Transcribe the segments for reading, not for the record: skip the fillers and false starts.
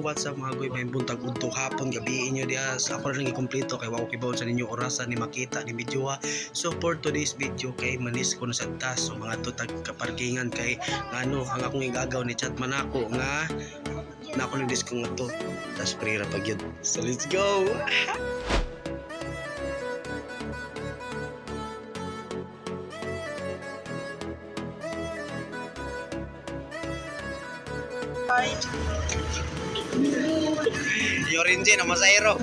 what's up mga goy, may buntag udto hapon gabi inyo diha sa ako rin ikumpleto kay wa ko kibaw sa ninyo orasan ni makita ni video ha. So for today's video kay manis ko na sa tas so mga tutag kaparkingan kay ngano ang akong igagaw ni chat man ako nga na ako nagdis ko nga to tas prira pag yun. So let's go. Yorinje na masairo.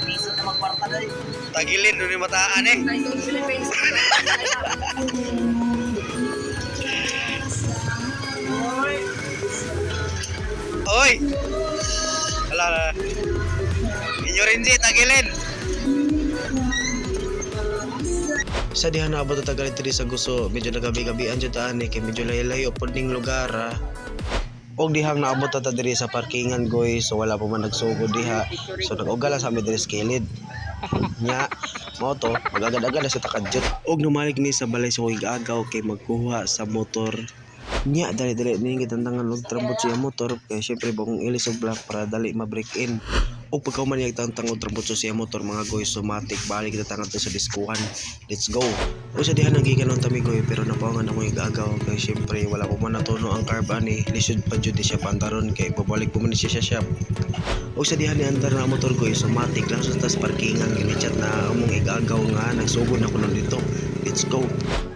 Iso na magkwarta na rin. Tagilin doon yung mataan eh. Oy! Ala. Yorinje tagilin. Sa diha na abot tagal diri sa gusto, medyo nagabi-gabian jud taan kay medyo layo-layo pod ning lugar. Og dihang naabot ta diri sa parkingan goy, so wala pa man nagsugod diha. So nag-ugala sa amin diri sa kilid. Nya mo to, magagad-agad na sa takadyot. Og numalig mi sa balay sa agaw kay magkuha sa motor. Nya dali-dali ni gitantangan og trambot siya motor kay syempre bagong ilis og block para dali ma-break in. Og pagka man yung tangtang trambot siya motor mga goy, somatic balik kita tangan to sa diskuhan. Let's go. O sa dihan nagikan ng tami goy pero napawangan ako yung gagaw kay syempre wala pa man natuno ang carb ani lisod pa jud siya pantaron kay babalik pa man siya sa shop. O sa dihan ni andar na motor goy, somatic lang sa tas parkingan ginichat na among igagaw nga nagsugod na ko nun dito. Let's go.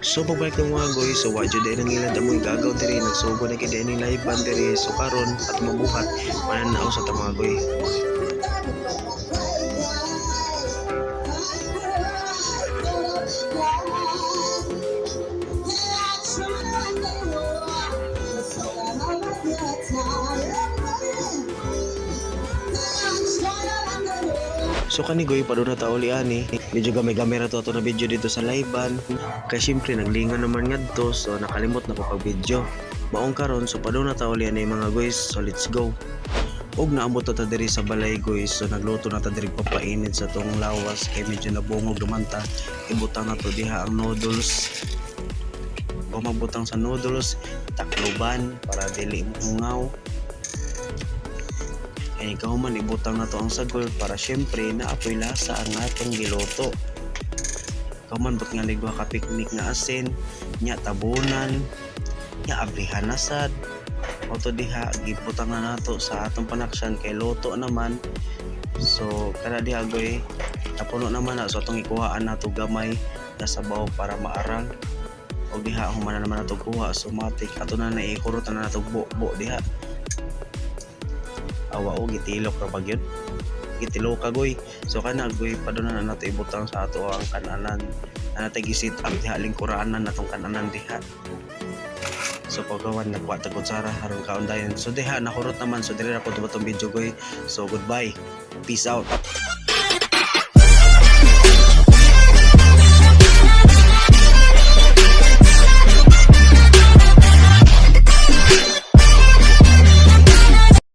So pagbalik ng mga goy, so wadyo din ang ilan among igagaw diri nagsugod na kid ani live band diri so karon at mabuhat mananaw sa mga goy. So kani goy pa doon na tauli ani. Medyo gamay-gamay ra to na video dito sa live-an. Kay syempre naglingan naman ngadto so nakalimot na ko pag video. Maong karon so pa doon na tauli ani mga guys. So let's go. Og naabot ta diri sa balay guys. So nagluto na ta diri papainit sa tong lawas kay medyo nabungog naman ta. Ibutang na to diha ang noodles. O magbutang sa noodles, takloban para dili mungaw. Ay ikaw man ibutang na to ang sagol para syempre naapoy lasa ang atong giluto. Ikaw man but nga ligwa ka piknik nga asin, nya tabunan, nya abrihan na sad. O to diha gibutang na nato sa atong panaksyan kay luto naman. So kada diha goy tapuno naman na so atong ikuhaan nato gamay na sabaw para maarang. O diha humana naman nato kuha somatic ato na naikurot na nato buo diha. Awa o gitilok ra pag yun. Gitilok ka goy. So kana goy pa doon na nato ibutang sa ato ang kananan. Na nato gisit ang diha lingkuranan natong kananan diha. So pagawan nagwa ta kutsara aron kaon dayon. So diha nakurot naman so diri ra ko tubot ang video goy. So goodbye. Peace out.